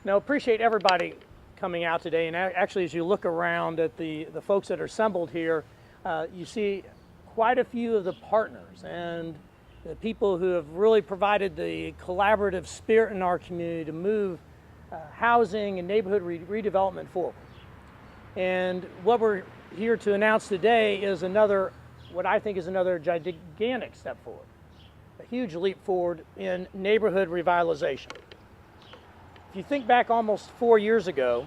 No, appreciate everybody coming out today. And actually, as you look around at the folks that are assembled here, you see quite a few of the partners and the people who have really provided the collaborative spirit in our community to move housing and neighborhood redevelopment forward. And what we're here to announce today is another, what I think is another gigantic step forward, a huge leap forward in neighborhood revitalization. If you think back almost 4 years ago,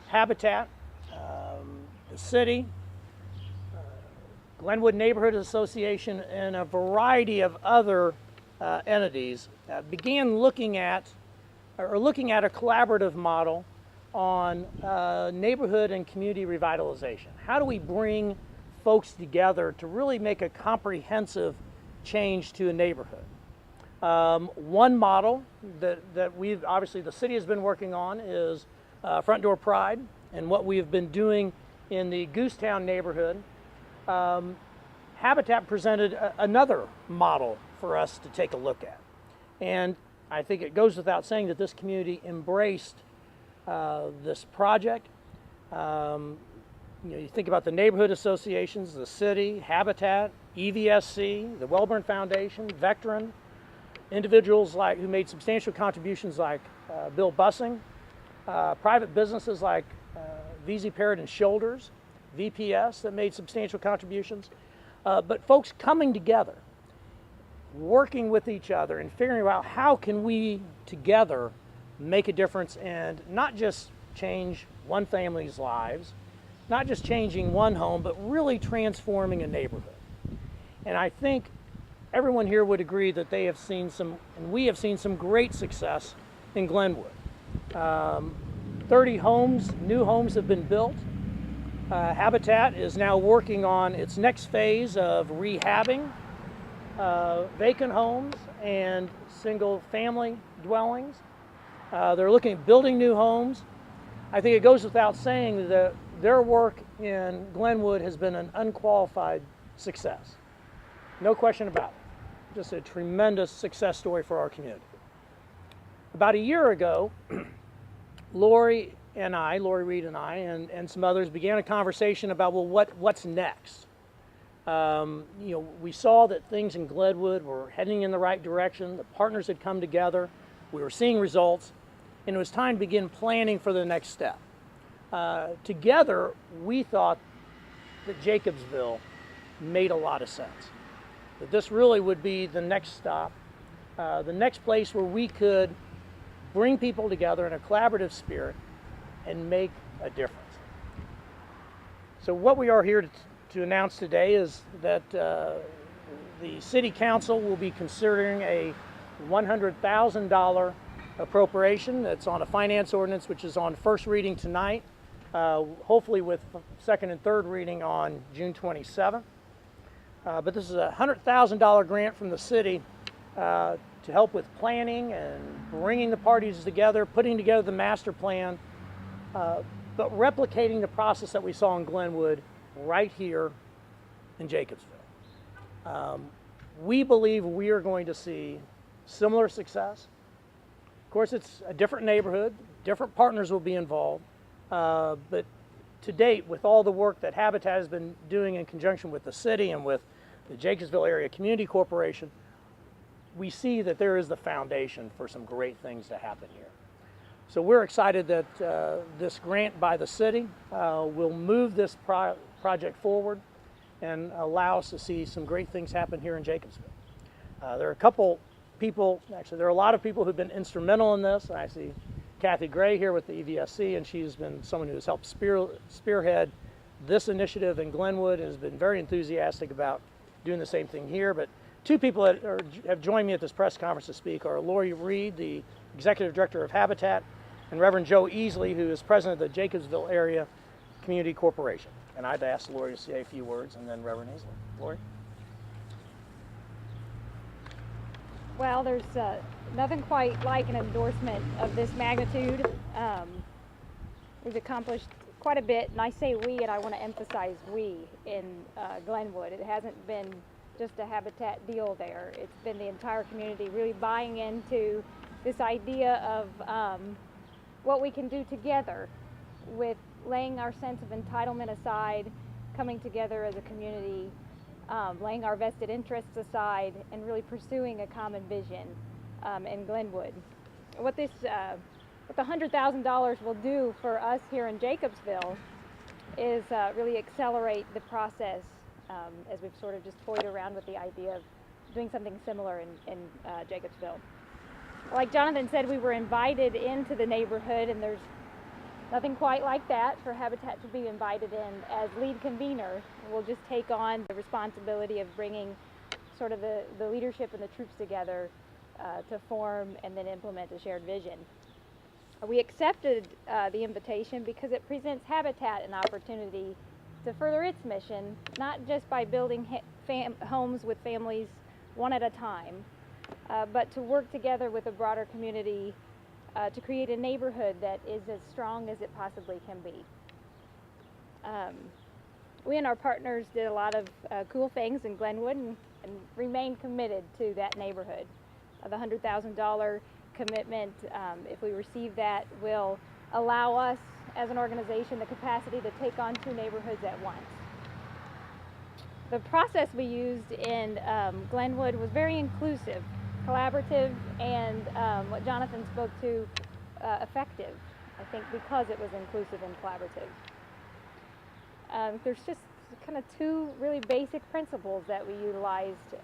Habitat, the city, Glenwood Neighborhood Association, and a variety of other entities began looking at a collaborative model on neighborhood and community revitalization. How do we bring folks together to really make a comprehensive change to a neighborhood? One model that we've, obviously the city has been working on is Front Door Pride, and what we've been doing in the Goosetown neighborhood. Habitat presented another model for us to take a look at. And I think it goes without saying that this community embraced this project. You think about the neighborhood associations, the city, Habitat, EVSC, the Wellborn Foundation, Vectren, individuals who made substantial contributions like Bill Bussing, private businesses like VZ Parrott and Shoulders, VPS that made substantial contributions, but folks coming together, working with each other and figuring out how can we together make a difference and not just change one family's lives, not just changing one home, but really transforming a neighborhood. And I think everyone here would agree that they have seen some, and we have seen some great success in Glenwood. 30 homes, new homes have been built. Habitat is now working on its next phase of rehabbing vacant homes and single family dwellings. They're looking at building new homes. I think it goes without saying that their work in Glenwood has been an unqualified success. No question about it. Just a tremendous success story for our community. About a year ago, Lori Reed and I, and some others began a conversation about, well, what's next? We saw that things in Glenwood were heading in the right direction. The partners had come together. We were seeing results, and it was time to begin planning for the next step. Together, we thought that Jacobville made a lot of sense. That this really would be the next stop, the next place where we could bring people together in a collaborative spirit and make a difference. So what we are here to announce today is that the City Council will be considering a $100,000 appropriation that's on a finance ordinance, which is on first reading tonight, hopefully with second and third reading on June 27th. But this is a $100,000 grant from the city to help with planning and bringing the parties together, putting together the master plan, but replicating the process that we saw in Glenwood right here in Jacobville. We believe we are going to see similar success. Of course, it's a different neighborhood, different partners will be involved, but to date, with all the work that Habitat has been doing in conjunction with the city and with the Jacobville Area Community Corporation, we see that there is the foundation for some great things to happen here. So we're excited that this grant by the city will move this project forward and allow us to see some great things happen here in Jacobville. There are a couple people, actually there are a lot of people who've been instrumental in this. I see Kathy Gray here with the EVSC, and she's been someone who has helped spearhead this initiative in Glenwood and has been very enthusiastic about doing the same thing here. But two people that have joined me at this press conference to speak are Lori Reed, the Executive Director of Habitat, and Reverend Joe Easley, who is President of the Jacobville Area Community Corporation. And I'd ask Lori to say a few words, and then Reverend Easley. Lori? Well, there's nothing quite like an endorsement of this magnitude. We've accomplished quite a bit, and I say we, and I want to emphasize we in Glenwood. It hasn't been just a Habitat deal there. It's been the entire community really buying into this idea of what we can do together with laying our sense of entitlement aside, coming together as a community, laying our vested interests aside, and really pursuing a common vision in Glenwood. What the $100,000 will do for us here in Jacobsville is really accelerate the process as we've sort of just toyed around with the idea of doing something similar in Jacobsville. Like Jonathan said, we were invited into the neighborhood, and there's nothing quite like that for Habitat to be invited in as lead convener. We'll just take on the responsibility of bringing sort of the leadership and the troops together to form and then implement a shared vision. We accepted the invitation because it presents Habitat an opportunity to further its mission, not just by building homes with families one at a time, but to work together with a broader community to create a neighborhood that is as strong as it possibly can be. We and our partners did a lot of cool things in Glenwood and remain committed to that neighborhood. The $100,000 commitment, if we receive that, will allow us as an organization the capacity to take on 2 neighborhoods at once. The process we used in Glenwood was very inclusive, collaborative, and what Jonathan spoke to, effective, I think, because it was inclusive and collaborative. There's just kind of 2 really basic principles that we utilized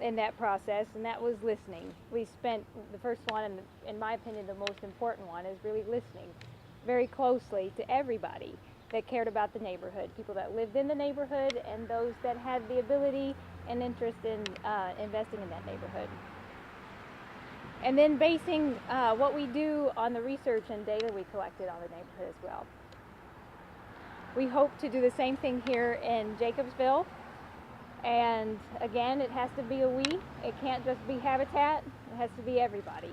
in that process, and that was listening. We spent the first one, and in my opinion the most important one, is really listening very closely to everybody that cared about the neighborhood, people that lived in the neighborhood and those that had the ability and interest in investing in that neighborhood. And then basing what we do on the research and data we collected on the neighborhood as well. We hope to do the same thing here in Jacobsville. And again, it has to be a we. It can't just be Habitat. It has to be everybody.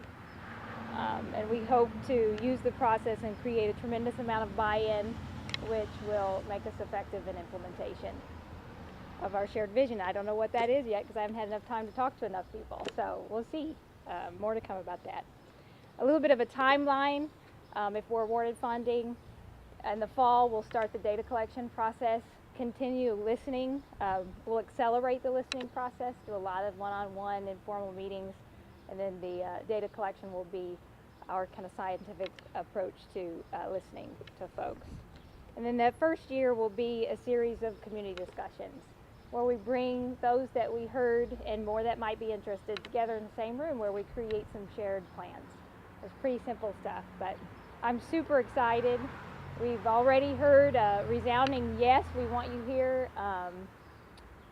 And we hope to use the process and create a tremendous amount of buy-in, which will make us effective in implementation of our shared vision. I don't know what that is yet because I haven't had enough time to talk to enough people. So we'll see. More to come about that. A little bit of a timeline. If we're awarded funding in the fall, we'll start the data collection process, continue listening. We'll accelerate the listening process, do a lot of one-on-one informal meetings, and then the data collection will be our kind of scientific approach to listening to folks. And then that first year will be a series of community discussions where we bring those that we heard and more that might be interested together in the same room where we create some shared plans. It's pretty simple stuff, but I'm super excited. We've already heard a resounding yes, we want you here.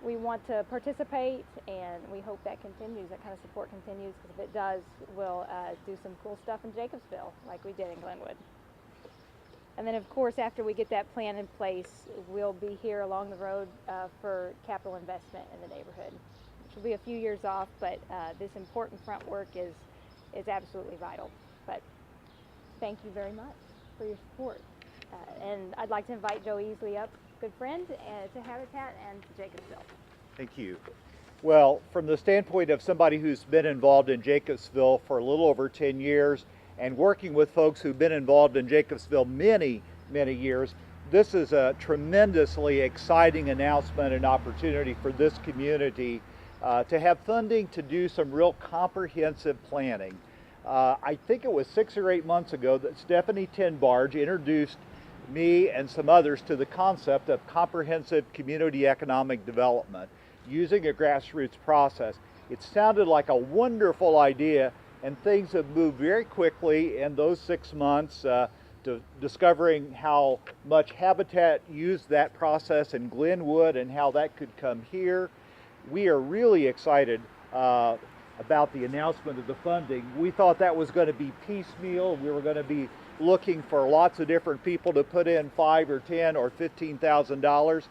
We want to participate, and we hope that continues, that kind of support continues, because if it does, we'll do some cool stuff in Jacobsville like we did in Glenwood. And then, of course, after we get that plan in place, we'll be here along the road for capital investment in the neighborhood, which will be a few years off, but this important front work is absolutely vital. But thank you very much for your support. And I'd like to invite Joe Easley up, good friend, to Habitat and to Jacobsville. Thank you. Well, from the standpoint of somebody who's been involved in Jacobsville for a little over 10 years, and working with folks who've been involved in Jacobsville many, many years, this is a tremendously exciting announcement and opportunity for this community to have funding to do some real comprehensive planning. I think it was 6 or 8 months ago that Stephanie Tinbarge introduced me and some others to the concept of comprehensive community economic development using a grassroots process. It sounded like a wonderful idea, and things have moved very quickly in those 6 months to discovering how much Habitat used that process in Glenwood and how that could come here. We are really excited about the announcement of the funding. We thought that was going to be piecemeal. We were going to be looking for lots of different people to put in $5,000 or $10,000 or $15,000.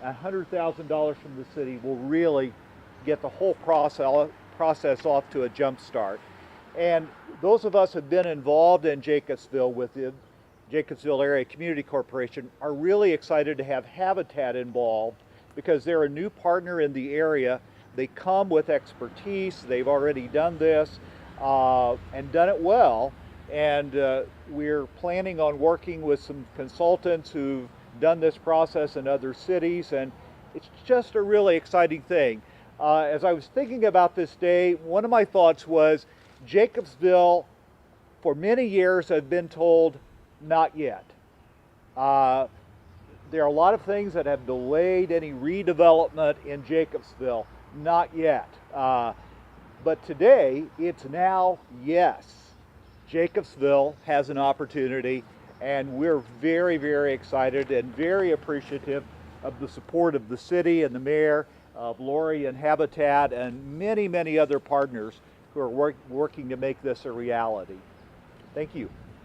$100,000 from the city will really get the whole process off to a jump start. And those of us who have been involved in Jacobsville with the Jacobsville Area Community Corporation are really excited to have Habitat involved because they're a new partner in the area. They come with expertise. They've already done this. and done it well. And we're planning on working with some consultants who've done this process in other cities, and it's just a really exciting thing. As I was thinking about this day, one of my thoughts was Jacobsville, for many years, had been told, not yet. There are a lot of things that have delayed any redevelopment in Jacobsville, not yet. But today, it's now yes. Jacobsville has an opportunity, and we're very, very excited and very appreciative of the support of the city and the mayor, of Lori and Habitat, and many, many other partners who are working to make this a reality. Thank you.